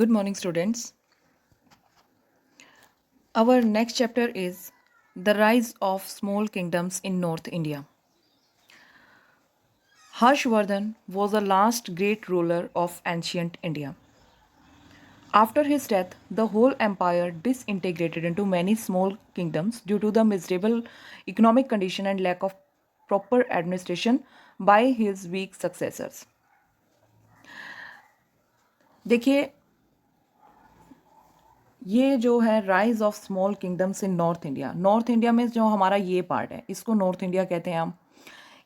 Good morning, students. Our next chapter is The Rise of Small Kingdoms in North India. Harshvardhan was the last great ruler of ancient India. After his death, the whole empire disintegrated into many small kingdoms due to the miserable economic condition and lack of proper administration by his weak successors. देखिए, ये जो है rise of small kingdoms in north India में जो हमारा ये part है इसको नॉर्थ इंडिया कहते हैं हम।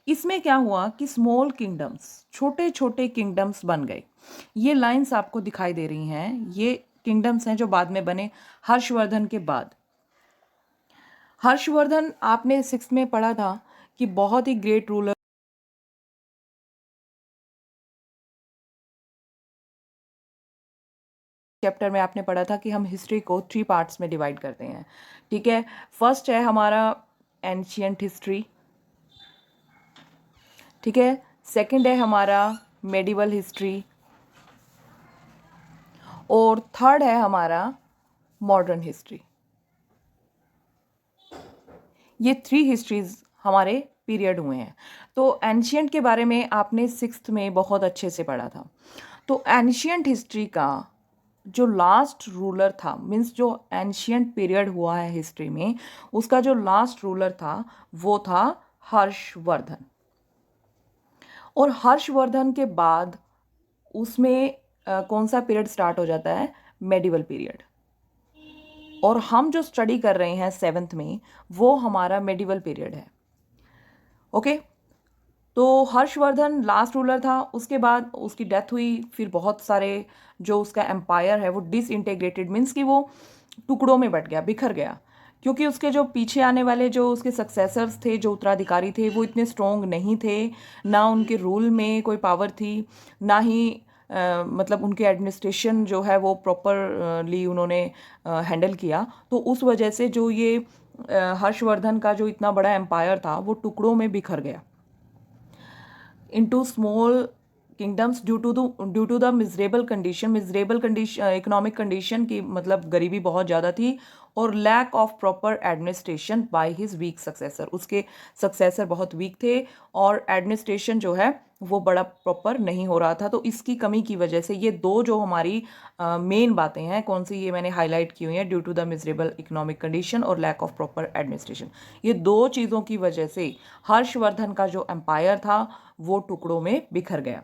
इसमें क्या हुआ कि स्मॉल किंगडम्स, छोटे छोटे किंगडम्स बन गए। ये लाइंस आपको दिखाई दे रही हैं, ये किंगडम्स हैं जो बाद में बने हर्षवर्धन के बाद। हर्षवर्धन आपने 6th में पढ़ा था कि बहुत ही ग्रेट रूलर चैप्टर में आपने पढ़ा था कि हम हिस्ट्री को 3 पार्ट्स में डिवाइड करते हैं। ठीक है, फर्स्ट है हमारा एंशियंट हिस्ट्री, ठीक है, सेकंड है हमारा मेडिवल हिस्ट्री और थर्ड है हमारा मॉडर्न हिस्ट्री। ये 3 हिस्ट्रीज हमारे पीरियड हुए हैं। तो एंशियंट के बारे में आपने 6th में बहुत अच्छे से पढ़ा था। तो एंशियंट हिस्ट्री का जो लास्ट रूलर था, मीन्स जो एंशियंट पीरियड हुआ है हिस्ट्री में, उसका जो लास्ट रूलर था वो था हर्षवर्धन। और हर्षवर्धन के बाद उसमें कौन सा पीरियड स्टार्ट हो जाता है? Medieval period. और हम जो स्टडी कर रहे हैं 7th में वो हमारा मेडिवल पीरियड है। ओके, तो हर्षवर्धन लास्ट रूलर था, उसके बाद उसकी डेथ हुई। फिर बहुत सारे जो उसका एम्पायर है वो डिसइंटीग्रेटेड, मीन्स कि वो टुकड़ों में बट गया, बिखर गया, क्योंकि उसके जो पीछे आने वाले जो उसके सक्सेसर्स थे, जो उत्तराधिकारी थे, वो इतने स्ट्रॉन्ग नहीं थे। ना उनके रूल में कोई पावर थी, ना ही मतलब उनके एडमिनिस्ट्रेशन जो है वो प्रॉपरली उन्होंने हैंडल किया। तो उस वजह से जो ये हर्षवर्धन का जो इतना बड़ा एम्पायर था वो टुकड़ों में बिखर गया into small kingdoms due to the miserable condition economic condition की, मतलब गरीबी बहुत ज़्यादा थी और lack of proper administration by his weak successor. उसके सक्सेसर बहुत वीक थे और एडमिनिस्ट्रेशन जो है वो बड़ा प्रॉपर नहीं हो रहा था। तो इसकी कमी की वजह से ये दो जो हमारी मेन बातें हैं, कौन सी, ये मैंने हाईलाइट की हुई हैं, due to the miserable economic condition और लैक ऑफ प्रॉपर एडमिनिस्ट्रेशन। ये दो चीज़ों की वजह से हर्षवर्धन का जो एम्पायर था वो टुकड़ों में बिखर गया।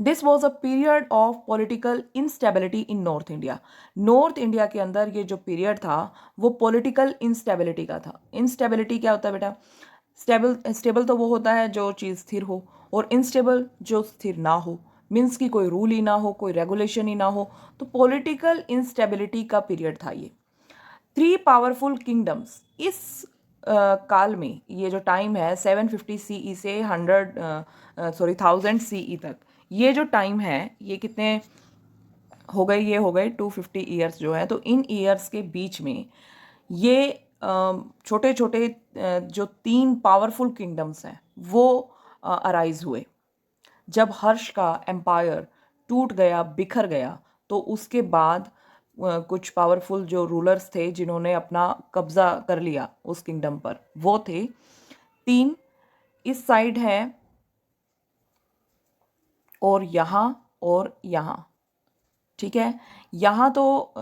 This was a period of political instability in north India. North India के अंदर ये जो पीरियड था वो पॉलिटिकल इंस्टेबिलिटी का था। इंस्टेबिलिटी क्या होता है बेटा? स्टेबल तो वो होता है जो चीज़ स्थिर हो, और इनस्टेबल जो स्थिर ना हो, मीन्स कि कोई रूल ही ना हो, कोई रेगुलेशन ही ना हो। तो पॉलिटिकल इंस्टेबिलिटी का पीरियड था ये। 3 पावरफुल किंगडम्स इस काल में, ये जो टाइम है 750 सीई से 1000 सीई तक, ये जो टाइम है ये कितने हो गए? ये हो गए 250 ईयर्स जो है। तो इन ईयर्स के बीच में ये छोटे छोटे जो 3 पावरफुल किंगडम्स हैं वो अराइज हुए। जब हर्ष का एम्पायर टूट गया, बिखर गया, तो उसके बाद कुछ पावरफुल जो रूलर्स थे जिन्होंने अपना कब्जा कर लिया उस किंगडम पर, वो थे 3। इस साइड है और यहाँ, ठीक है। यहाँ तो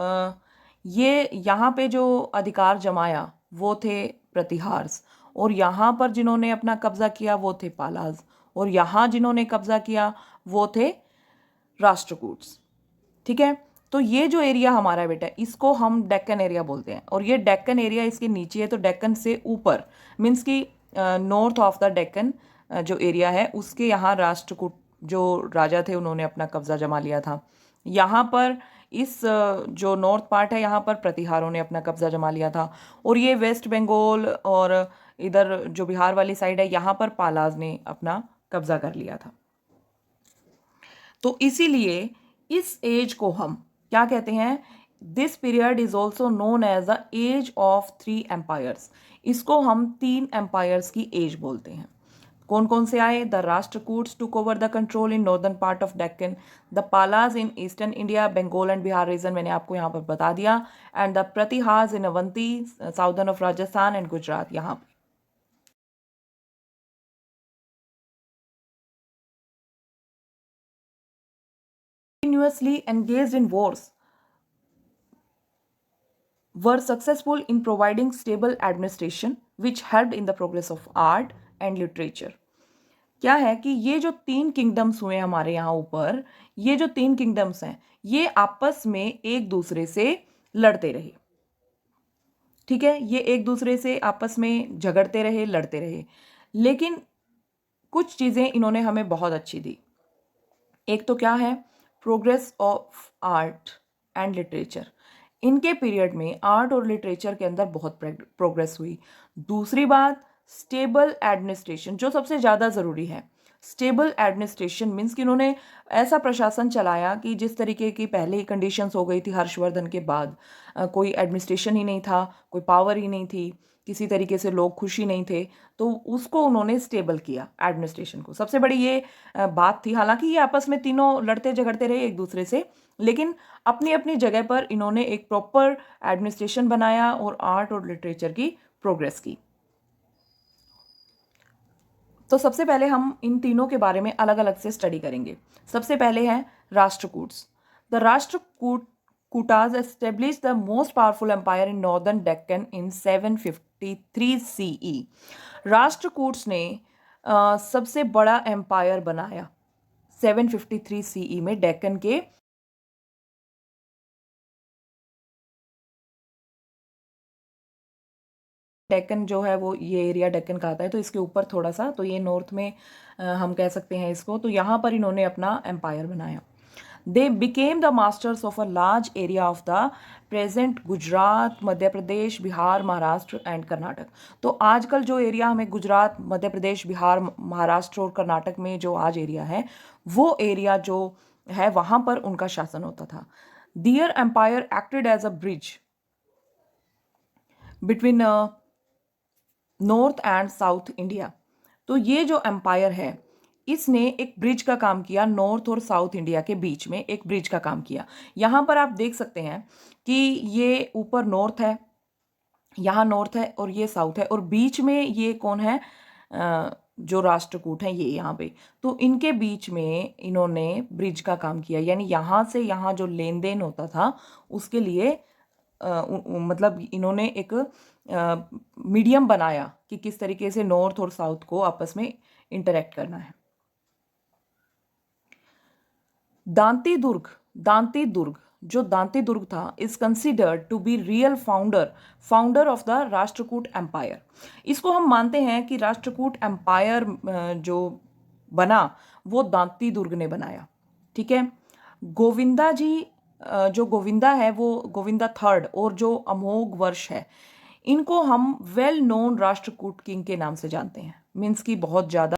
ये यहाँ पे जो अधिकार जमाया वो थे प्रतिहार्स, और यहाँ पर जिन्होंने अपना कब्जा किया वो थे पालाज, और यहाँ जिन्होंने कब्जा किया वो थे राष्ट्रकूट्स। ठीक है, तो ये जो एरिया हमारा है बेटा, इसको हम डेक्कन एरिया बोलते हैं। और ये डेक्कन एरिया इसके नीचे है, तो डेक्कन से ऊपर, मीन्स कि नॉर्थ ऑफ द डेक्कन जो एरिया है उसके यहाँ राष्ट्रकूट जो राजा थे उन्होंने अपना कब्जा जमा लिया था। यहाँ पर इस जो नॉर्थ पार्ट है यहाँ पर प्रतिहारों ने अपना कब्जा जमा लिया था। और ये वेस्ट बंगाल और इधर जो बिहार वाली साइड है यहाँ पर पालाज ने अपना कब्जा कर लिया था। तो इसीलिए इस एज को हम क्या कहते हैं? This period is also known as the age of 3 empires. इसको हम 3 एम्पायर्स की एज बोलते हैं। कौन कौन से आए? The Rashtrakutas took over the control in northern part of Deccan, the Palas in eastern India, Bengal and Bihar region, मैंने आपको यहाँ पर बता दिया, and the Pratiharas in Avanti, southern of Rajasthan and Gujarat. यहाँ पे continuously engaged in wars, were successful in providing stable administration which helped in the progress of art and literature। क्या है कि ये जो 3 किंगडम्स हुए हमारे यहाँ ऊपर, ये जो 3 किंगडम्स हैं, ये आपस में एक दूसरे से लड़ते रहे। ठीक है, ये एक दूसरे से आपस में झगड़ते रहे, लड़ते रहे, लेकिन कुछ चीज़ें इन्होंने हमें बहुत अच्छी दी। एक तो क्या है? Progress of art and literature. इनके पीरियड में आर्ट और लिटरेचर के अंदर बहुत प्रोग्रेस हुई। दूसरी बात, स्टेबल एडमिनिस्ट्रेशन, जो सबसे ज़्यादा ज़रूरी है। स्टेबल एडमिनिस्ट्रेशन मीन्स कि उन्होंने ऐसा प्रशासन चलाया कि जिस तरीके की पहले ही कंडीशंस हो गई थी हर्षवर्धन के बाद, कोई एडमिनिस्ट्रेशन ही नहीं था, कोई पावर ही नहीं थी, किसी तरीके से लोग खुशी नहीं थे, तो उसको उन्होंने स्टेबल किया एडमिनिस्ट्रेशन को। सबसे बड़ी ये बात थी। हालांकि ये आपस में तीनों लड़ते झगड़ते रहे एक दूसरे से, लेकिन अपनी अपनी जगह पर इन्होंने एक प्रॉपर एडमिनिस्ट्रेशन बनाया और आर्ट और लिटरेचर की प्रोग्रेस की। तो सबसे पहले हम इन तीनों के बारे में अलग अलग से स्टडी करेंगे। सबसे पहले है Rashtrakutas. The Rashtrakutas establish the most powerful empire in northern Deccan in 753 CE। Rashtrakutas ने सबसे बड़ा एम्पायर बनाया 753 CE में डेक्कन के। डेक्कन जो है वो ये एरिया डेक्कन का आता है, तो इसके ऊपर थोड़ा सा, तो ये नॉर्थ में हम कह सकते हैं इसको। तो यहाँ पर इन्होंने अपना एम्पायर बनाया। They became the masters of a large area of the present Gujarat, Madhya Pradesh, Bihar, Maharashtra and Karnataka. तो आजकल जो एरिया हमें गुजरात, मध्य प्रदेश, बिहार, महाराष्ट्र और कर्नाटक में जो आज एरिया है, वो एरिया जो है वहाँ पर उनका शासन होता था। Their empire acted as a bridge between north and south India. तो ये जो एम्पायर है, इसने एक ब्रिज का काम किया, नॉर्थ और साउथ इंडिया के बीच में एक ब्रिज का काम किया। यहाँ पर आप देख सकते हैं कि ये ऊपर नॉर्थ है, यहाँ नॉर्थ है और ये साउथ है, और बीच में ये कौन है? जो राष्ट्रकूट हैं ये यहाँ पे। तो इनके बीच में इन्होंने ब्रिज का काम किया, यानी यहाँ से यहाँ जो लेन देन होता था उसके लिए मतलब इन्होंने एक मीडियम बनाया कि किस तरीके से नॉर्थ और साउथ को आपस में इंटरेक्ट करना है। दांती दुर्ग जो दांती दुर्ग था is considered to be real founder of the Rashtrakuta empire. इसको हम मानते हैं कि राष्ट्रकूट एम्पायर जो बना वो दांती दुर्ग ने बनाया। ठीक है। गोविंदा जी, जो गोविंदा है वो गोविंदा थर्ड, और जो अमोघ वर्ष है, इनको हम वेल नोन राष्ट्रकूट किंग के नाम से जानते हैं। मीन्स की बहुत ज़्यादा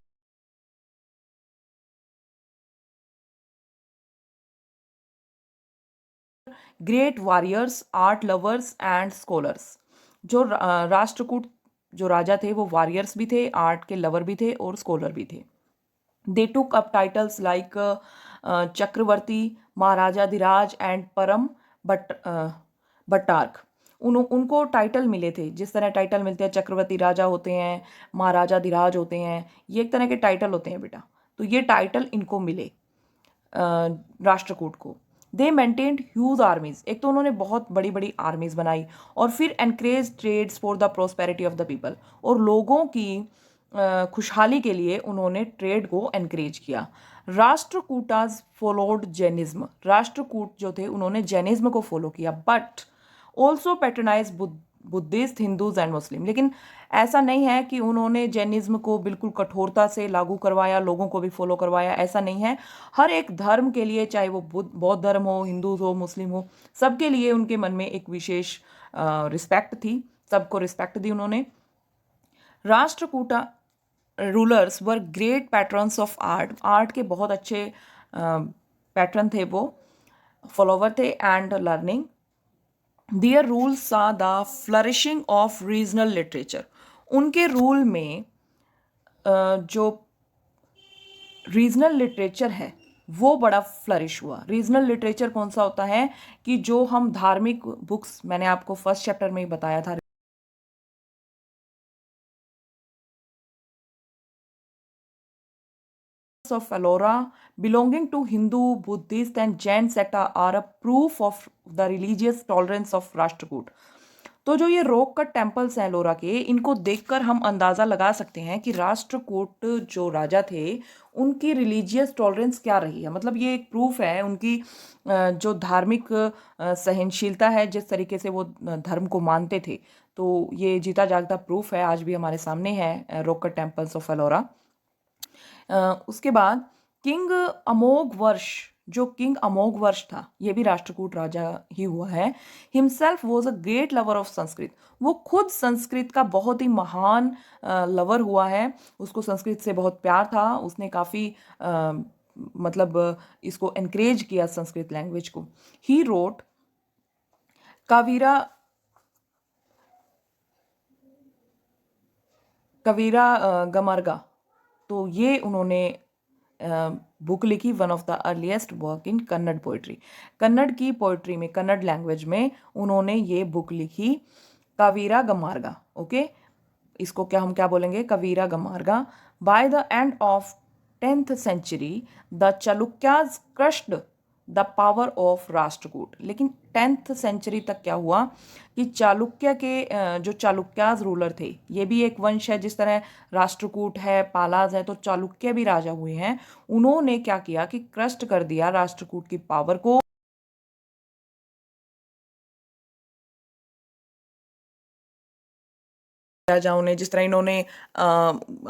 great warriors, art lovers and scholars. जो राष्ट्रकूट जो राजा थे वो वॉरियर्स भी थे, आर्ट के लवर भी थे और स्कॉलर भी थे। They took up titles like Chakravarti, Maharajadhiraja and परम भट्टार्क। उनको टाइटल मिले थे, जिस तरह टाइटल मिलते हैं, चक्रवर्ती राजा होते हैं, महाराजाधिराज होते हैं, ये एक तरह के टाइटल होते हैं बेटा। तो ये टाइटल इनको मिले राष्ट्रकूट को। दे मेंटेन्ड ह्यूज आर्मीज, एक तो उन्होंने बहुत बड़ी बड़ी आर्मीज बनाई, और फिर encourage trades for the prosperity of the people, और लोगों की खुशहाली के लिए उन्होंने ट्रेड को एनकरेज किया। राष्ट्रकूटाज फॉलोड जैनिज्म, राष्ट्रकूट जो थे उन्होंने जैनिज्म को फॉलो किया, but also patronise Buddhist, Hindus and Muslim. लेकिन ऐसा नहीं है कि उन्होंने जैनिज्म को बिल्कुल कठोरता से लागू करवाया, लोगों को भी फॉलो करवाया, ऐसा नहीं है। हर एक धर्म के लिए, चाहे वो बौद्ध धर्म हो, हिंदू हो, मुस्लिम हो, सबके लिए उनके मन में एक विशेष रिस्पेक्ट थी, सबको रिस्पेक्ट दी उन्होंने। Rashtrakuta rulers were great patrons of art के बहुत अच्छे पैट्रन थे वो, फॉलोवर थे and learning. Their rules saw the flourishing of regional literature, उनके रूल में जो रीजनल लिटरेचर है वो बड़ा फ्लरिश हुआ। रीजनल लिटरेचर कौन सा होता है कि जो हम धार्मिक बुक्स, मैंने आपको फर्स्ट चैप्टर में ही बताया था, of Ellora belonging to Hindu, Buddhist and Jain sect are a proof of the religious tolerance of Rashtrakuta. तो जो ये रॉक कट टेम्पल्स हैं एलोरा के, इनको देखकर हम अंदाज़ा लगा सकते हैं कि राष्ट्रकूट जो राजा थे उनकी रिलीजियस टॉलरेंस क्या रही है। मतलब ये एक प्रूफ है उनकी जो धार्मिक सहनशीलता है, जिस तरीके से वो धर्म को मानते थे। तो ये जीता जागता प्रूफ है, आज भी हमारे सामने है rock cut temples of Ellora. उसके बाद किंग अमोघ वर्ष, जो किंग अमोघ वर्ष था ये भी राष्ट्रकूट राजा ही हुआ है। Himself was a great lover of Sanskrit, वो खुद संस्कृत का बहुत ही महान लवर हुआ है, उसको संस्कृत से बहुत प्यार था, उसने काफ़ी मतलब इसको एनकरेज किया संस्कृत लैंग्वेज को। ही रोट कावीरा कवीरा गमारगा, तो ये उन्होंने बुक लिखी, one of the earliest work in Kannada poetry. Kannada की पोइट्री में, कन्नड़ लैंग्वेज में उन्होंने ये बुक लिखी, कावीरा गमारगा। ओके, इसको क्या हम क्या बोलेंगे, Kavirajamarga. By the end of 10th century the Chalukyas crushed the power of Rashtrakuta. लेकिन 10th century तक क्या हुआ कि चालुक्य के जो चालुक्याज रूलर थे, ये भी एक वंश है, जिस तरह राष्ट्रकूट है, पालाज है, तो चालुक्य भी राजा हुए हैं। उन्होंने क्या किया कि क्रस्ट कर दिया राष्ट्रकूट की पावर को। राजाओं ने, जिस तरह इन्होंने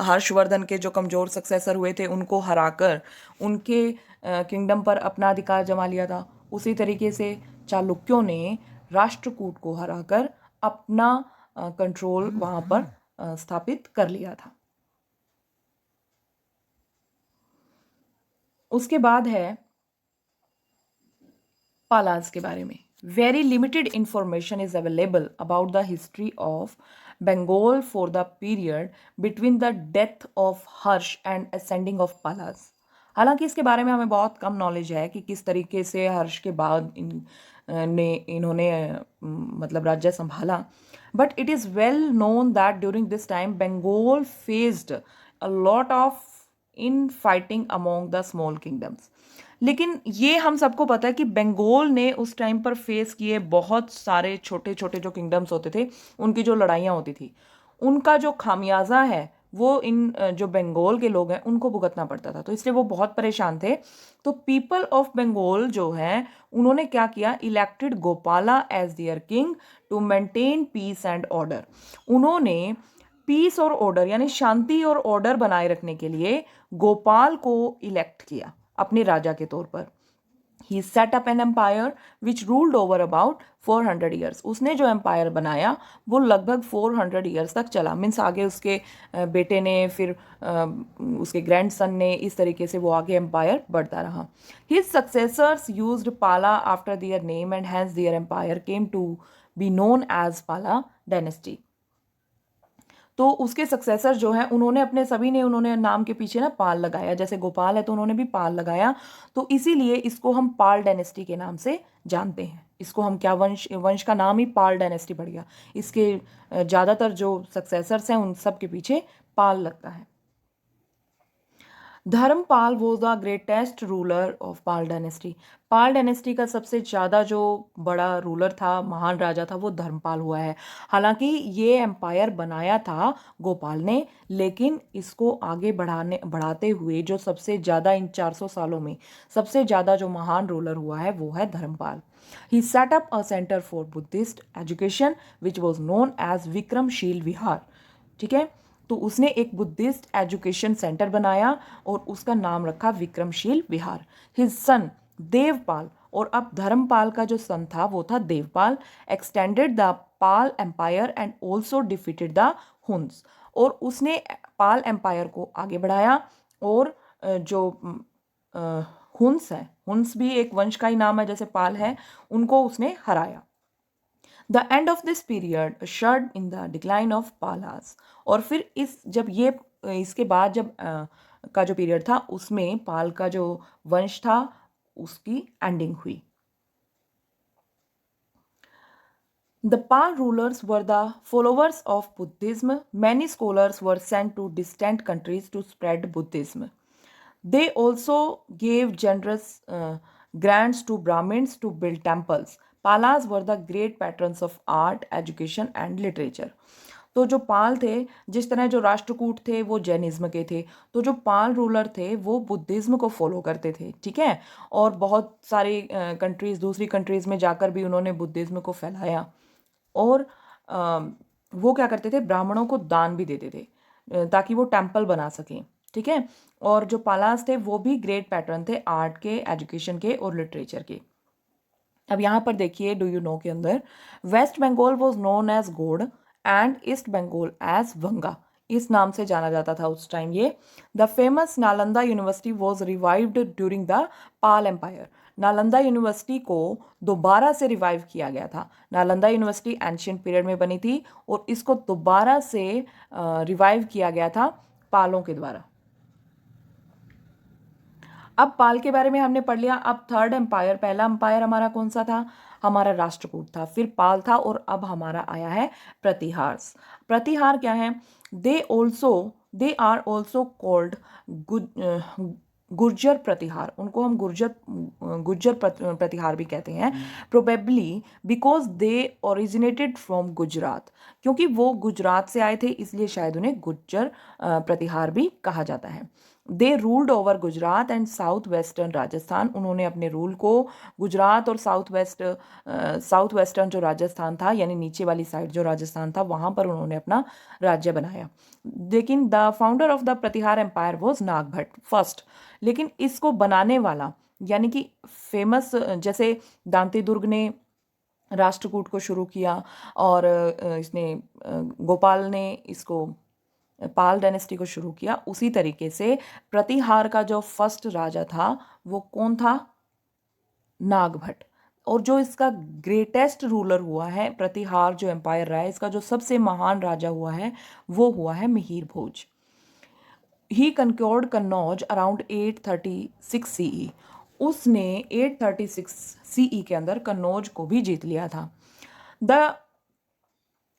हर्षवर्धन के जो कमजोर सक्सेसर हुए थे उनको हराकर उनके किंगडम पर अपना अधिकार जमा लिया था, उसी तरीके से चालुक्यों ने राष्ट्रकूट को हराकर अपना कंट्रोल वहां पर स्थापित कर लिया था। उसके बाद है पालाज के बारे में। Very limited information is available about the history of Bengal for the period between the death of Harsha and ascending of Palas. हालांकि इसके बारे में हमें बहुत कम नॉलेज है कि किस तरीके से हर्ष के बाद इन्होंने मतलब राज्य संभाला, but it is well known that during this time Bengal faced a lot of infighting among the small kingdoms. लेकिन ये हम सबको पता है कि बंगाल ने उस टाइम पर फेस किए बहुत सारे छोटे छोटे जो किंगडम्स होते थे, उनकी जो लड़ाइयाँ होती थी, उनका जो खामियाजा है वो इन जो बंगाल के लोग हैं उनको भुगतना पड़ता था, तो इसलिए वो बहुत परेशान थे। तो पीपल ऑफ बंगाल जो हैं उन्होंने क्या किया, elected Gopala as their king to maintain peace and order. उन्होंने पीस और ऑर्डर यानी शांति और ऑर्डर बनाए रखने के लिए गोपाल को इलेक्ट किया अपने राजा के तौर पर। He set up an empire which ruled over about 400 years. उसने जो एम्पायर बनाया वो लगभग 400 ईयर्स तक चला। मीन्स आगे उसके बेटे ने, फिर उसके ग्रैंडसन ने, इस तरीके से वो आगे एम्पायर बढ़ता रहा। His successors used Pala after their name and hence their empire came to be known as Pala dynasty. तो उसके सक्सेसर जो हैं उन्होंने अपने सभी ने उन्होंने नाम के पीछे ना पाल लगाया, जैसे गोपाल है तो उन्होंने भी पाल लगाया, तो इसीलिए इसको हम पाल डायनेस्टी के नाम से जानते हैं। इसको हम क्या, वंश का नाम ही पाल डायनेस्टी पड़ गया। इसके ज़्यादातर जो सक्सेसर्स हैं उन सब के पीछे पाल लगता है। Dharmapala was the greatest ruler of Pala dynasty. Pala dynasty का सबसे ज़्यादा जो बड़ा रूलर था, महान राजा था, वो धर्मपाल हुआ है। हालांकि ये एम्पायर बनाया था गोपाल ने, लेकिन इसको आगे बढ़ाते हुए जो सबसे ज़्यादा इन 400 सालों में सबसे ज़्यादा जो महान रूलर हुआ है वो है Dharmapala. He set up a centre for Buddhist education which was known as Vikramshila Vihara. ठीक है, तो उसने एक बुद्धिस्ट एजुकेशन सेंटर बनाया और उसका नाम रखा विक्रमशील विहार। हिज सन देवपाल, और अब धर्मपाल का जो सन था वो था Devapala, extended the Pala empire and also defeated the Huns. और उसने पाल एम्पायर को आगे बढ़ाया और जो हुन्स है, हुन्स भी एक वंश का ही नाम है जैसे पाल है, उनको उसने हराया। The end of this period shared in the decline of Palas. और फिर इस जब ये इसके बाद जब का जो पीरियड था उसमें पाल का जो वंश था उसकी एंडिंग हुई. The Pal rulers were the followers of Buddhism. Many scholars were sent to distant countries to spread Buddhism. They also gave generous grants to Brahmins to build temples. Palas were the great patrons of art, education and literature. तो जो पाल थे, जिस तरह जो राष्ट्रकूट थे वो Jainism के थे, तो जो पाल रूलर थे वो बुद्धिज्म को फॉलो करते थे. ठीक है. और बहुत सारी कंट्रीज़, दूसरी कंट्रीज़ में जाकर भी उन्होंने बुद्धिज्म को फैलाया. और वो क्या करते थे, ब्राह्मणों को दान भी देते थे ताकि वो टेम्पल बना सकें. ठीक है. और जो पालास थे वो भी ग्रेट पैटर्न थे आर्ट के, एजुकेशन के और लिटरेचर के. अब यहाँ पर देखिए डू यू नो के अंदर west Bengal was known as Gaur and east Bengal as Vanga, इस नाम से जाना जाता था उस टाइम ये. The famous Nalanda university was revived during the Pala empire. Nalanda university को दोबारा से रिवाइव किया गया था. नालंदा यूनिवर्सिटी एंशियंट पीरियड में बनी थी और इसको दोबारा से रिवाइव किया गया था पालों के द्वारा. अब पाल के बारे में हमने पढ़ लिया. अब थर्ड एम्पायर, पहला एम्पायर हमारा कौन सा था, हमारा राष्ट्रकूट था, फिर पाल था और अब हमारा आया है प्रतिहार. प्रतिहार क्या है, they are also called Gurjara Pratihara. उनको हम गुर्जर प्रतिहार भी कहते हैं. Probably because they originated from Gujarat, क्योंकि वो गुजरात से आए थे इसलिए शायद उन्हें गुर्जर प्रतिहार भी कहा जाता है. दे ruled over Gujarat and south western Rajasthan. उन्होंने अपने रूल को गुजरात और साउथ वेस्टर्न जो राजस्थान था, यानी नीचे वाली साइड जो राजस्थान था, वहाँ पर उन्होंने अपना राज्य बनाया. लेकिन the founder of the Pratihara empire was Nagabhata first. लेकिन इसको बनाने वाला, यानी कि फेमस, जैसे दांती दुर्ग ने राष्ट्रकूट को शुरू किया और इसने गोपाल ने इसको पाल डायनेस्टी को शुरू किया, उसी तरीके से प्रतिहार का जो फर्स्ट राजा था वो कौन था, नागभट्ट. और जो इसका ग्रेटेस्ट रूलर हुआ है, प्रतिहार जो एम्पायर रहा है इसका जो सबसे महान राजा हुआ है वो हुआ है मिहिर भोज. ही कंक्योर्ड कन्नौज अराउंड 836 CE. उसने 836 CE के अंदर कन्नौज को भी जीत लिया था. The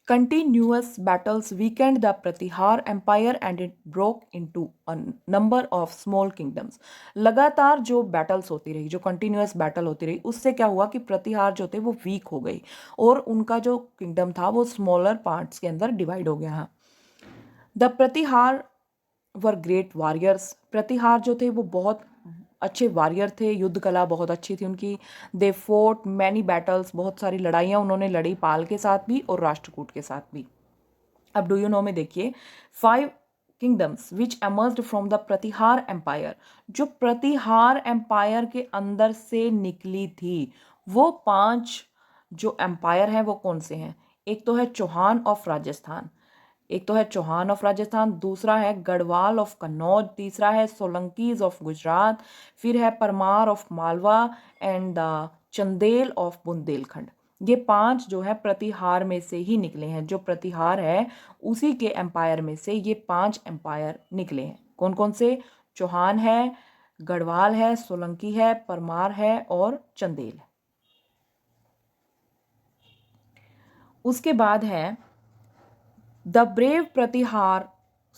Continuous battles weakened the Pratihar Empire and it broke into a number of small kingdoms. लगातार जो battles होती रही, जो continuous battle होती रही, उससे क्या हुआ कि प्रतिहार जो थे वो weak हो गई और उनका जो kingdom था वो smaller parts के अंदर divide हो गया. The Pratihara were great warriors. Pratihara जो थे वो बहुत अच्छे वॉरियर थे, युद्ध कला बहुत अच्छी थी उनकी. दे फोर्ट मैनी बैटल्स, बहुत सारी लड़ाइयाँ उन्होंने लड़ी पाल के साथ भी और राष्ट्रकूट के साथ भी. अब डू यू नो में देखिए 5 kingdoms which emerged from the Pratihara empire. जो प्रतिहार एम्पायर के अंदर से निकली थी वो 5 जो एम्पायर हैं वो कौन से हैं. एक तो है चौहान ऑफ राजस्थान, दूसरा है गढ़वाल ऑफ कन्नौज, तीसरा है सोलंकीज ऑफ गुजरात, फिर है Parmar of Malwa and the Chandel of Bundelkhand. ये 5 जो है प्रतिहार में से ही निकले हैं. जो प्रतिहार है उसी के एम्पायर में से ये 5 एम्पायर निकले हैं. कौन कौन से, चौहान है, गढ़वाल है, सोलंकी है, परमार है और चंदेल है. उसके बाद है the brave Pratihara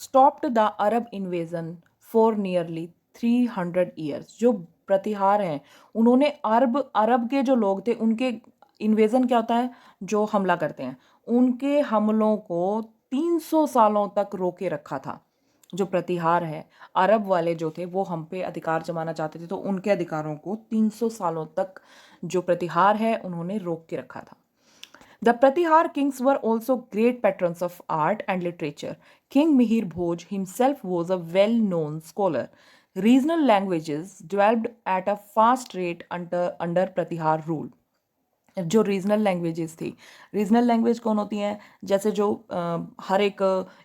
stopped the Arab invasion for nearly 300 years. जो प्रतिहार हैं उन्होंने अरब के जो लोग थे उनके, इन्वेजन क्या होता है, जो हमला करते हैं, उनके हमलों को 300 सालों तक रोके रखा था. जो प्रतिहार है, अरब वाले जो थे वो हम पे अधिकार जमाना चाहते थे तो उनके अधिकारों को 300 सालों तक जो प्रतिहार है उन्होंने रोक के रखा था. The Pratihar kings were also great patrons of art and literature. King Mihir Bhoj himself was a well-known scholar. Regional languages developed at a fast rate under Pratihar rule. जो रीजनल लैंग्वेजेस थी, regional language कौन होती हैं, जैसे जो हर एक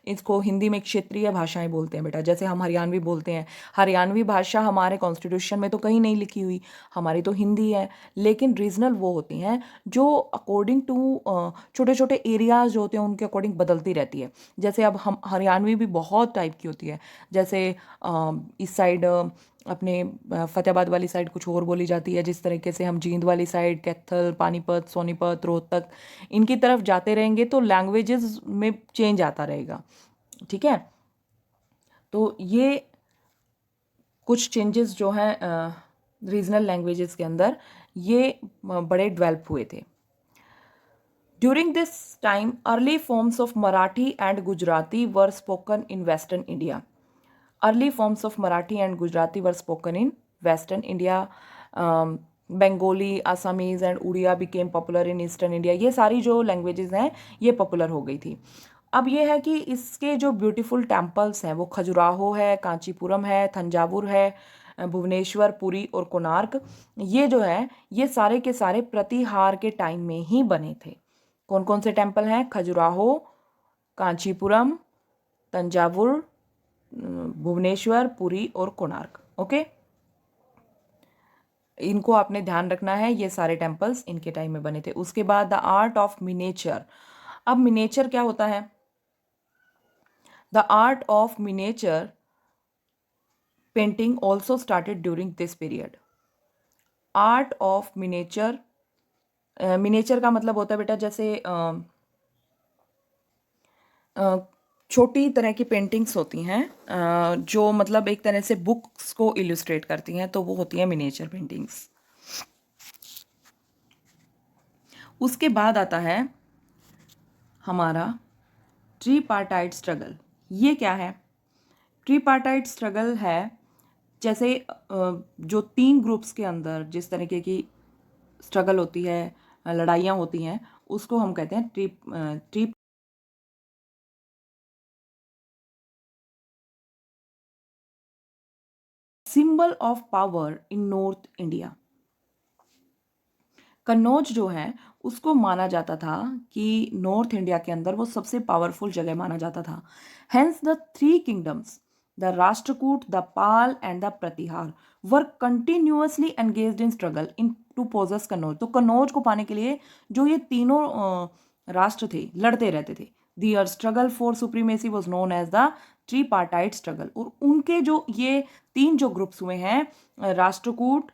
इसको हिंदी में क्षेत्रीय भाषाएं बोलते हैं बेटा, जैसे हम हरियाणवी बोलते हैं। हरियाणवी भाषा हमारे कॉन्स्टिट्यूशन में तो कहीं नहीं लिखी हुई, हमारी तो हिंदी है। लेकिन रीजनल वो होती हैं जो अकॉर्डिंग टू छोटे छोटे एरियाज जो होते हैं उनके अकॉर्डिंग बदलती रहती है। जैसे अब हम हरियाणवी भी बहुत टाइप की होती है, जैसे इस साइड अपने फतेहाबाद वाली साइड कुछ और बोली जाती है, जिस तरीके से हम जींद वाली साइड कैथल, पानीपत, सोनीपत, रोहतक इनकी तरफ जाते रहेंगे तो लैंग्वेजेस में चेंज आता रहेगा। ठीक है, तो ये कुछ चेंजेस जो हैं रीजनल लैंग्वेजेस के अंदर, ये बड़े डेवलप हुए थे। During this time early forms of Marathi and Gujarati were spoken in western India. Early forms of Marathi and Gujarati were spoken in Western India. Bengali, Assamese and Udiya became popular in Eastern India. ये सारी जो languages हैं ये popular हो गई थी। अब ये है कि इसके जो ब्यूटीफुल टेम्पल्स हैं वो खजुराहो है, कांचीपुरम है, थंजावुर है, भुवनेश्वर, पुरी और कोणार्क, ये जो है ये सारे के सारे प्रतिहार के टाइम में ही बने थे। कौन कौन से टेम्पल हैं? खजुराहो, कांचीपुरम, तंजावुर, भुवनेश्वर, पुरी और कोणार्क। ओके, इनको आपने ध्यान रखना है, ये सारे टेम्पल्स इनके टाइम में बने थे। उसके बाद द आर्ट ऑफ मिनेचर। अब मिनेचर क्या होता है? The art of miniature painting also started during this period. Art of miniature, miniature का मतलब होता है बेटा जैसे छोटी तरह की पेंटिंग्स होती हैं जो मतलब एक तरह से बुक्स को इल्यूस्ट्रेट करती हैं, तो वो होती हैं मिनिएचर पेंटिंग्स। उसके बाद आता है हमारा ट्रीपार्टाइट स्ट्रगल। ये क्या है? ट्रीपार्टाइट स्ट्रगल है जैसे जो 3 ग्रुप्स के अंदर जिस तरीके की स्ट्रगल होती है, लड़ाइयाँ होती हैं, उसको हम कहते हैं tree symbol of power in north India. Kannauj जो है उसको माना जाता था कि नॉर्थ इंडिया के अंदर वो सबसे पावरफुल जगह माना जाता था। Hence the 3 kingdoms, the Rashtrakuta, the Pala and the Pratihara were continuously engaged in struggle in to possess Kannauj. तो कन्नौज को पाने के लिए जो ये तीनों राष्ट्र थे लड़ते रहते थे। Their struggle for supremacy was known as the tripartite struggle. और उनके जो ये 3 जो ग्रुप्स हुए हैं, राष्ट्रकूट,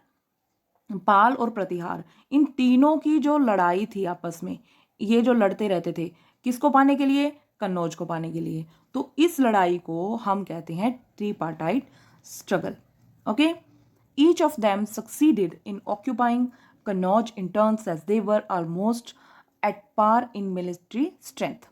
पाल और प्रतिहार, इन तीनों की जो लड़ाई थी आपस में, ये जो लड़ते रहते थे किसको पाने के लिए? कन्नौज को पाने के लिए। तो इस लड़ाई को हम कहते हैं tripartite struggle. Okay, each of them succeeded in occupying Kannauj in turns as they were almost at par in military strength.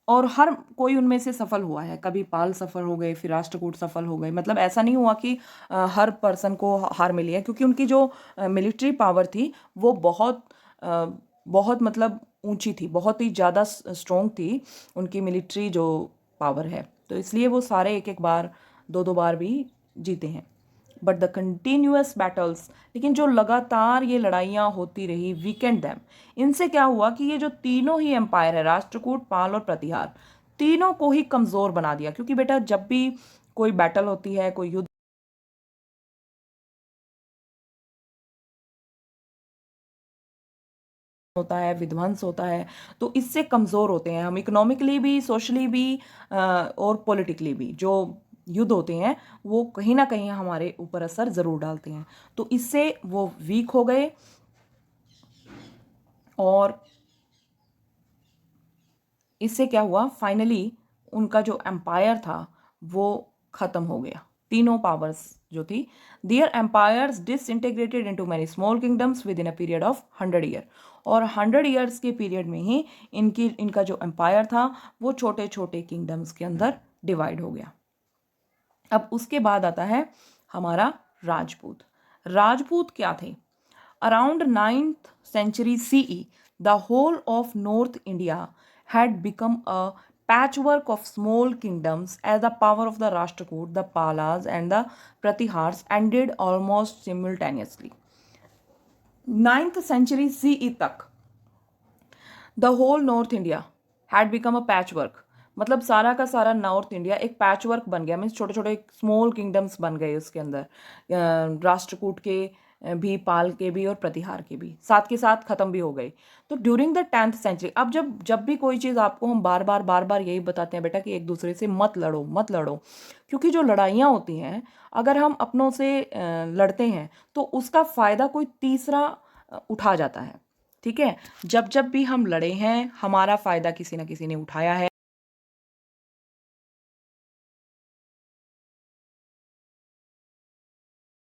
और हर कोई उनमें से सफल हुआ है, कभी पाल सफल हो गए, फिर राष्ट्रकूट सफल हो गए। मतलब ऐसा नहीं हुआ कि हर पर्सन को हार मिली है, क्योंकि उनकी जो मिलिट्री पावर थी वो बहुत मतलब ऊंची थी, बहुत ही ज़्यादा स्ट्रोंग थी उनकी मिलिट्री जो पावर है। तो इसलिए वो सारे एक एक बार, 2 बार भी जीते हैं। बट द कंटिन्यूअस बैटल्स, लेकिन जो लगातार ये लड़ाइयाँ होती रही, वीकेंड दैम, इनसे क्या हुआ कि ये जो तीनों ही एम्पायर है, राष्ट्रकूट, पाल और प्रतिहार, तीनों को ही कमज़ोर बना दिया। क्योंकि बेटा जब भी कोई बैटल होती है, कोई युद्ध होता है, विध्वंस होता है, तो इससे कमज़ोर होते हैं हम, इकोनॉमिकली भी, सोशली भी और पॉलिटिकली भी। जो युद्ध होते हैं वो कहीं ना कहीं हमारे ऊपर असर ज़रूर डालते हैं। तो इससे वो वीक हो गए और इससे क्या हुआ, फाइनली उनका जो एम्पायर था वो ख़त्म हो गया। तीनों पावर्स जो थी, their empires disintegrated into many small kingdoms within a period of 100 year. और 100 ईयर्स के पीरियड में ही इनका जो एम्पायर था वो छोटे छोटे किंगडम्स के अंदर डिवाइड हो गया। अब उसके बाद आता है हमारा राजपूत। राजपूत क्या थे? Around 9th century CE, the whole of North India had become a patchwork of small kingdoms as the power of the Rashtrakoot, the Palas and the Pratihars ended almost simultaneously. 9th century CE तक the whole North India had become a patchwork, मतलब सारा का सारा North India एक patchwork बन गया, means छोटे छोटे स्मॉल किंगडम्स बन गए उसके अंदर, राष्ट्रकूट के भी, पाल के भी और प्रतिहार के भी, साथ के साथ खत्म भी हो गए। तो ड्यूरिंग द 10th सेंचुरी, अब जब जब भी कोई चीज़ आपको हम बार बार यही बताते हैं बेटा कि एक दूसरे से मत लड़ो मत लड़ो, क्योंकि जो लड़ाइयाँ होती हैं अगर हम अपनों से लड़ते हैं तो उसका फ़ायदा कोई तीसरा उठा जाता है। ठीक है, जब जब भी हम लड़े हैं हमारा फायदा किसी ना किसी ने उठाया है।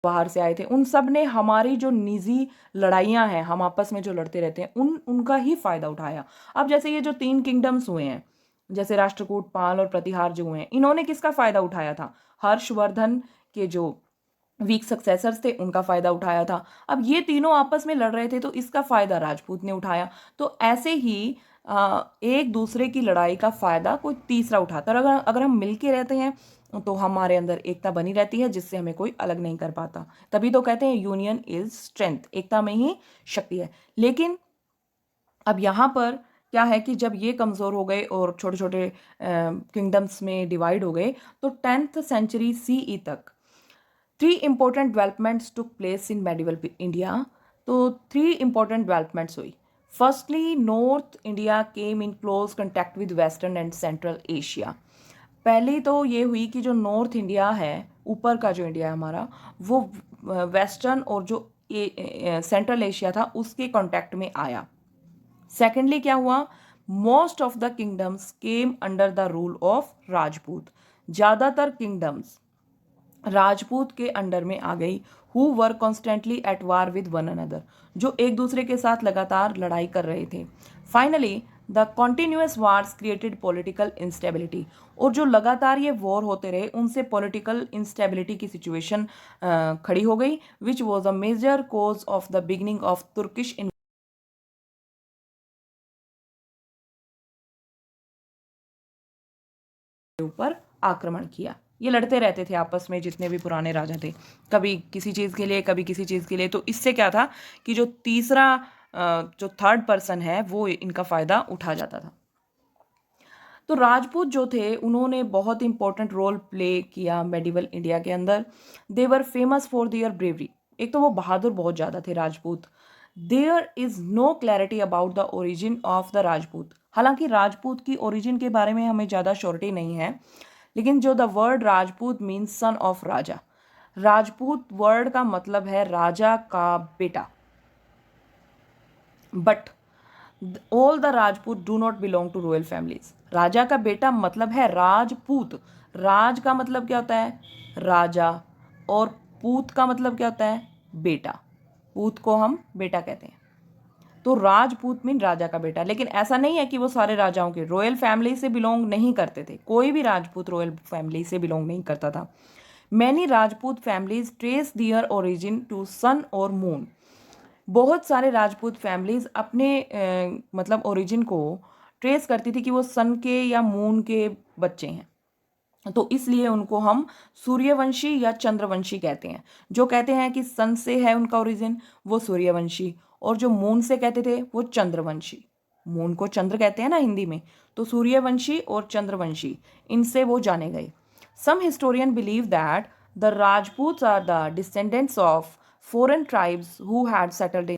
बाहर से आए थे उन सब ने हमारी जो निजी लड़ाइयाँ हैं, हम आपस में जो लड़ते रहते हैं, उनका ही फायदा उठाया। अब जैसे ये जो 3 किंगडम्स हुए हैं, जैसे राष्ट्रकूट, पाल और प्रतिहार जो हुए हैं, इन्होंने किसका फायदा उठाया था? हर्षवर्धन के जो वीक सक्सेसर्स थे उनका फायदा उठाया था। अब ये तीनों आपस में लड़ रहे थे तो इसका फायदा राजपूत ने उठाया। तो ऐसे ही एक दूसरे की लड़ाई का फायदा कोई तीसरा उठाता है। अगर अगर हम मिलके रहते हैं तो हमारे अंदर एकता बनी रहती है, जिससे हमें कोई अलग नहीं कर पाता। तभी तो कहते हैं यूनियन इज स्ट्रेंथ, एकता में ही शक्ति है। लेकिन अब यहाँ पर क्या है कि जब ये कमज़ोर हो गए और छोटे छोटे किंगडम्स में डिवाइड हो गए, तो 10th सेंचुरी CE तक 3 important developments took place in medieval India. तो 3 important developments हुई। Firstly, North India came in close contact with Western and Central Asia. पहली तो ये हुई कि जो नॉर्थ इंडिया है, ऊपर का जो इंडिया है हमारा, वो वेस्टर्न और जो सेंट्रल एशिया था उसके कांटेक्ट में आया। सेकेंडली क्या हुआ? Most of the kingdoms came under the rule of Rajput. ज़्यादातर किंगडम्स राजपूत के अंडर में आ गई। Who were constantly at war with one another, जो एक दूसरे के साथ लगातार लड़ाई कर रहे थे। Finally the continuous wars created political instability, और जो लगातार ये वॉर होते रहे उनसे पॉलिटिकल इंस्टेबिलिटी की सिचुएशन खड़ी हो गई, which was a major cause of the beginning of Turkish ऊपर आक्रमण किया। ये लड़ते रहते थे आपस में, जितने भी पुराने राजा थे, कभी किसी चीज़ के लिए कभी किसी चीज़ के लिए। तो इससे क्या था कि जो तीसरा जो थर्ड पर्सन है वो इनका फ़ायदा उठा जाता था। तो राजपूत जो थे उन्होंने बहुत इंपॉर्टेंट रोल प्ले किया मेडिवल इंडिया के अंदर। They were famous for their bravery, एक तो वो बहादुर बहुत ज़्यादा थे Rajput. There is no clarity about the origin of the Rajput, हालांकि राजपूत की ओरिजिन के बारे में हमें ज़्यादा श्योरिटी नहीं है, लेकिन जो the word Rajput means son of raja, Rajput word का मतलब है राजा का बेटा। But all the Rajput do not belong to royal families. राजा का बेटा मतलब है राजपूत। राज का मतलब क्या होता है? राजा। और पूत का मतलब क्या होता है? बेटा। पूत को हम बेटा कहते हैं। तो राजपूत मीन राजा का बेटा। लेकिन ऐसा नहीं है कि वो सारे राजाओं के रॉयल फैमिली से बिलोंग नहीं करते थे, कोई भी राजपूत रॉयल फैमिली से बिलोंग नहीं करता था। Many Rajput families trace their origin to sun और मून। बहुत सारे राजपूत फैमिलीज अपने मतलब ओरिजिन को ट्रेस करती थी कि वो सन के या मून के बच्चे हैं, तो इसलिए उनको हम सूर्यवंशी या चंद्रवंशी कहते हैं। जो कहते हैं कि सन से है उनका ओरिजिन वो सूर्यवंशी, और जो मून से कहते थे वो चंद्रवंशी। मून को चंद्र कहते हैं ना हिंदी में, तो सूर्यवंशी और चंद्रवंशी इनसे वो जाने गए। Some historian believe that the Rajputs are the descendants of foreign tribes who had settled in,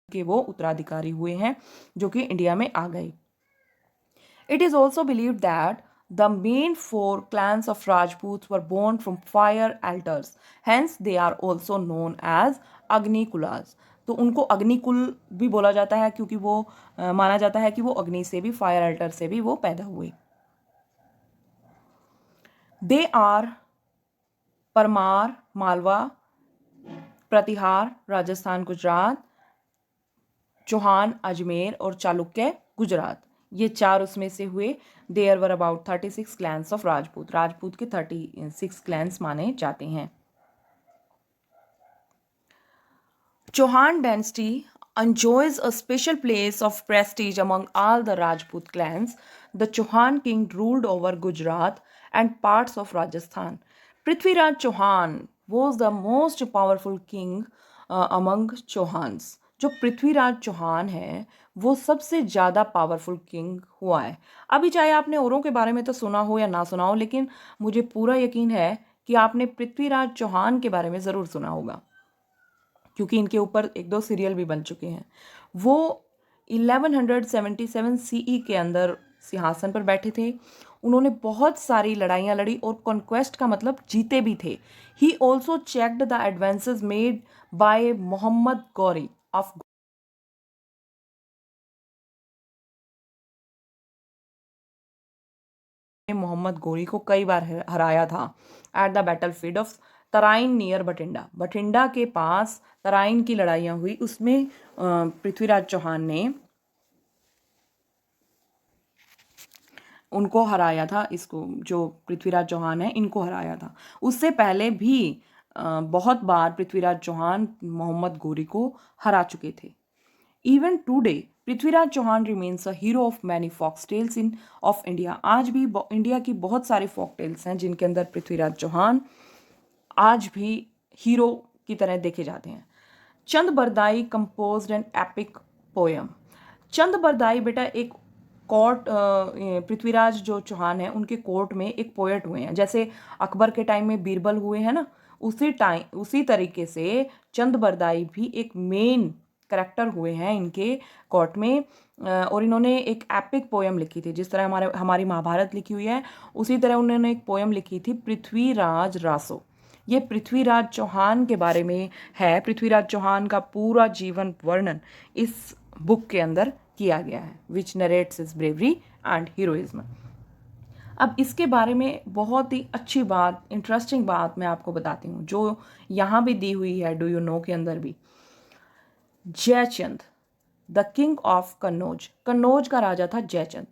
के वो उत्तराधिकारी हुए हैं जो कि इंडिया में आ गए। It is also believed that the main four clans of Rajputs were born from fire altars. Hence, they are also known as Agnikulas. तो उनको अग्निकुल भी बोला जाता है क्योंकि वो माना जाता है कि वो अग्नि से भी, फायर अल्टर से भी वो पैदा हुए। दे आर परमार मालवा, प्रतिहार राजस्थान गुजरात, चौहान अजमेर और चालुक्य गुजरात, ये चार उसमें से हुए। There were about 36 clans of Rajput, Rajput के 36 क्लैंस माने जाते हैं। Chauhan dynasty enjoys a special place of prestige among all the Rajput clans. The Chauhan king ruled over Gujarat and parts of Rajasthan. Prithviraj Chauhan was the most powerful king among Chauhans. जो पृथ्वीराज चौहान है वो सबसे ज़्यादा powerful king हुआ है। अभी चाहे आपने औरों के बारे में तो सुना हो या ना सुना हो, लेकिन मुझे पूरा यकीन है कि आपने पृथ्वीराज चौहान के बारे में ज़रूर सुना होगा, क्योंकि इनके ऊपर एक दो सीरियल भी बन चुके हैं। वो 1177 सीई के अंदर सिंहासन पर बैठे थे। उन्होंने बहुत सारी लड़ाइयाँ लड़ी और कॉन्क्वेस्ट का मतलब जीते भी थे। He also checked the advances made by Mohammad Ghori of Mohammad Ghori को कई बार हराया था at the battlefield of Tarain near Bathinda. Bathinda के पास तराइन की लड़ाइयाँ हुई, उसमें पृथ्वीराज चौहान ने उनको हराया था। इसको जो पृथ्वीराज चौहान है इनको हराया था। उससे पहले भी बहुत बार पृथ्वीराज चौहान मोहम्मद गोरी को हरा चुके थे। Even today Prithviraj Chauhan remains a hero of many folks tales in of India. आज भी इंडिया की बहुत सारी फॉक टेल्स हैं जिनके अंदर पृथ्वीराज चौहान आज भी हीरो की तरह देखे जाते हैं। Chand Bardai composed an epic poem. Chand Bardai बेटा एक कोर्ट, पृथ्वीराज जो चौहान है उनके कोर्ट में एक पोएट हुए हैं। जैसे अकबर के टाइम में बीरबल हुए हैं ना, उसी तरीके से चंद बरदाई भी एक मेन करेक्टर हुए हैं इनके कोर्ट में। और इन्होंने एक एपिक पोयम लिखी थी, जिस तरह हमारी महाभारत लिखी हुई है उसी तरह उन्होंने एक पोयम लिखी थी, पृथ्वीराज रासो। ये पृथ्वीराज चौहान के बारे में है। पृथ्वीराज चौहान का पूरा जीवन वर्णन इस बुक के अंदर किया गया है, which narrates his bravery and heroism. अब इसके बारे में बहुत ही अच्छी बात, इंटरेस्टिंग बात मैं आपको बताती हूँ, जो यहाँ भी दी हुई है डू यू नो के अंदर भी। Jaichand the king of Kannauj, Kannauj का राजा था जयचंद।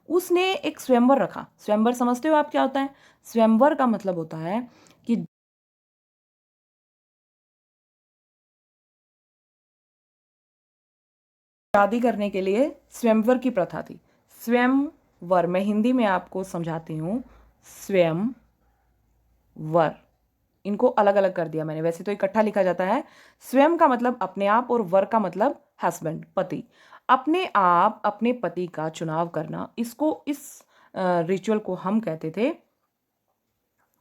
उसने एक स्वयंवर रखा। स्वयंवर समझते हो आप क्या होता है? स्वयंवर का मतलब होता है कि शादी करने के लिए स्वयंवर की प्रथा थी। स्वयंवर मैं हिंदी में आपको समझाती हूँ। स्वयंवर, इनको अलग अलग कर दिया मैंने, वैसे तो इकट्ठा लिखा जाता है। स्वयं का मतलब अपने आप और वर का मतलब हस्बैंड, पति। अपने आप अपने पति का चुनाव करना, इसको इस रिचुअल को हम कहते थे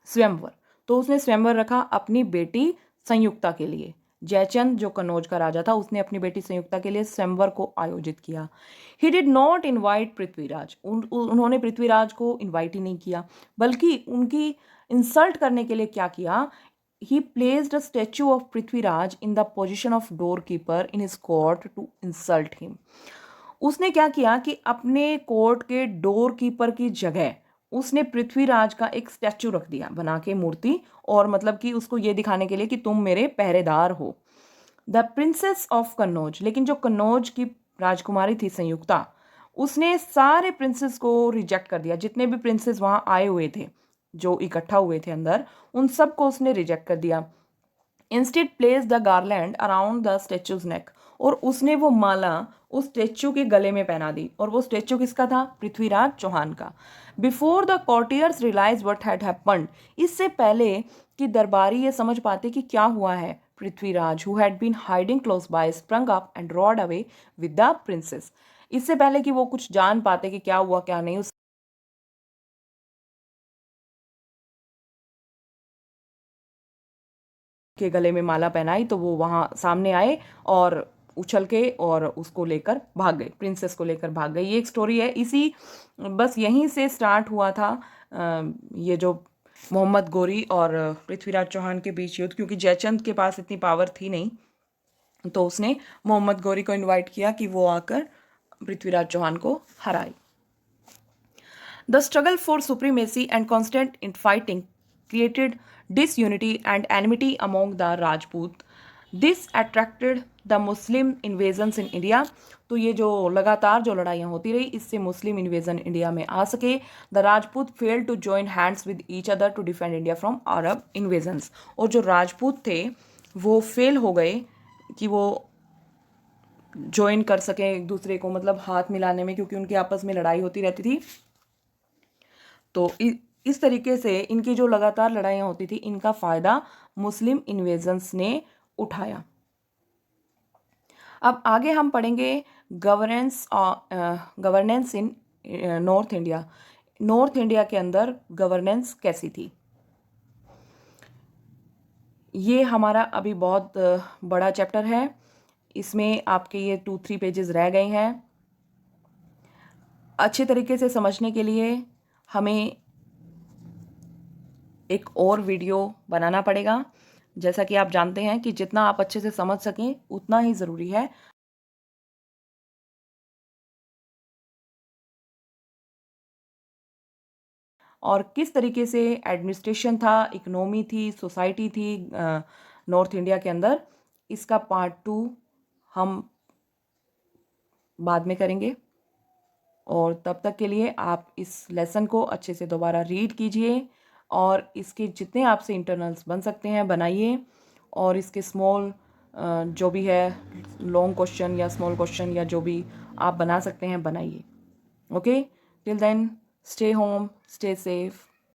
स्वयंवर। तो उसने स्वयंवर रखा अपनी बेटी संयुक्ता के लिए। जयचंद जो कन्नौज का राजा था उसने अपनी बेटी संयुक्ता के लिए स्वयंवर को आयोजित किया। He did not invite Prithviraj, उन्होंने पृथ्वीराज को इनवाइट ही नहीं किया, बल्कि उनकी इंसल्ट करने के लिए क्या किया, he placed a statue of Prithviraj in the position of doorkeeper in his court to insult him. उसने क्या किया कि अपने कोर्ट के डोर कीपर की जगह उसने पृथ्वीराज का एक स्टैचू रख दिया बना के, मूर्ति, और मतलब कि उसको ये दिखाने के लिए कि तुम मेरे पहरेदार हो। द प्रिंसेस ऑफ कन्नौज, लेकिन जो कन्नौज की राजकुमारी थी संयुक्ता, उसने सारे प्रिंसेस को रिजेक्ट कर दिया। जितने भी प्रिंसेस वहां आए हुए थे, जो इकट्ठा हुए थे अंदर, उन सबको उसने रिजेक्ट कर दिया। Instead place the garland around the statue's neck, और उसने वो माला उस स्टेचू के गले में पहना दी। और वो स्टेचू किसका था? पृथ्वीराज चौहान का। Before the courtiers realize what had happened, इससे पहले कि दरबारी ये समझ पाते कि क्या हुआ है, Prithviraj who had been hiding close by sprung up and rode away with the princess. इससे पहले कि वो कुछ जान पाते कि क्या हुआ क्या नहीं, के गले में माला पहनाई तो वो वहाँ सामने आए और उछल के और उसको लेकर भाग गए, प्रिंसेस को लेकर भाग गए। ये एक स्टोरी है। इसी बस यहीं से स्टार्ट हुआ था ये जो मोहम्मद गोरी और पृथ्वीराज चौहान के बीच युद्ध, क्योंकि जयचंद के पास इतनी पावर थी नहीं, तो उसने मोहम्मद गोरी को इनवाइट किया कि वो आकर पृथ्वीराज चौहान को हराए। The struggle for supremacy and constant infighting created disunity and enmity among the Rajput. This attracted the Muslim invasions in India. तो ये जो लगातार जो लड़ाइयाँ होती रही, इससे मुस्लिम इन्वेजन इंडिया में आ सके। The Rajput failed to join hands with each other to defend India from Arab invasions. और जो राजपूत थे वो फेल हो गए कि वो ज्वाइन कर सकें एक दूसरे को, मतलब हाथ मिलाने में, क्योंकि उनकी आपस में लड़ाई होती रहती थी। तो इस तरीके से इनकी जो लगातार लड़ाइयाँ होती थी, इनका फ़ायदा मुस्लिम इन्वेजन्स ने उठाया। अब आगे हम पढ़ेंगे गवर्नेंस इन नॉर्थ इंडिया। नॉर्थ इंडिया के अंदर गवर्नेंस कैसी थी, ये हमारा अभी बहुत बड़ा चैप्टर है। इसमें आपके ये 2-3 पेजेस रह गए हैं। अच्छे तरीके से समझने के लिए हमें एक और वीडियो बनाना पड़ेगा। जैसा कि आप जानते हैं कि जितना आप अच्छे से समझ सकें उतना ही ज़रूरी है। और किस तरीके से एडमिनिस्ट्रेशन था, इकोनॉमी थी, सोसाइटी थी नॉर्थ इंडिया के अंदर, इसका पार्ट 2 हम बाद में करेंगे। और तब तक के लिए आप इस लेसन को अच्छे से दोबारा रीड कीजिए और इसके जितने आपसे इंटरनल्स बन सकते हैं बनाइए, और इसके स्मॉल जो भी है लॉन्ग क्वेश्चन या स्मॉल क्वेश्चन या जो भी आप बना सकते हैं बनाइए। Okay, till then stay home, stay safe.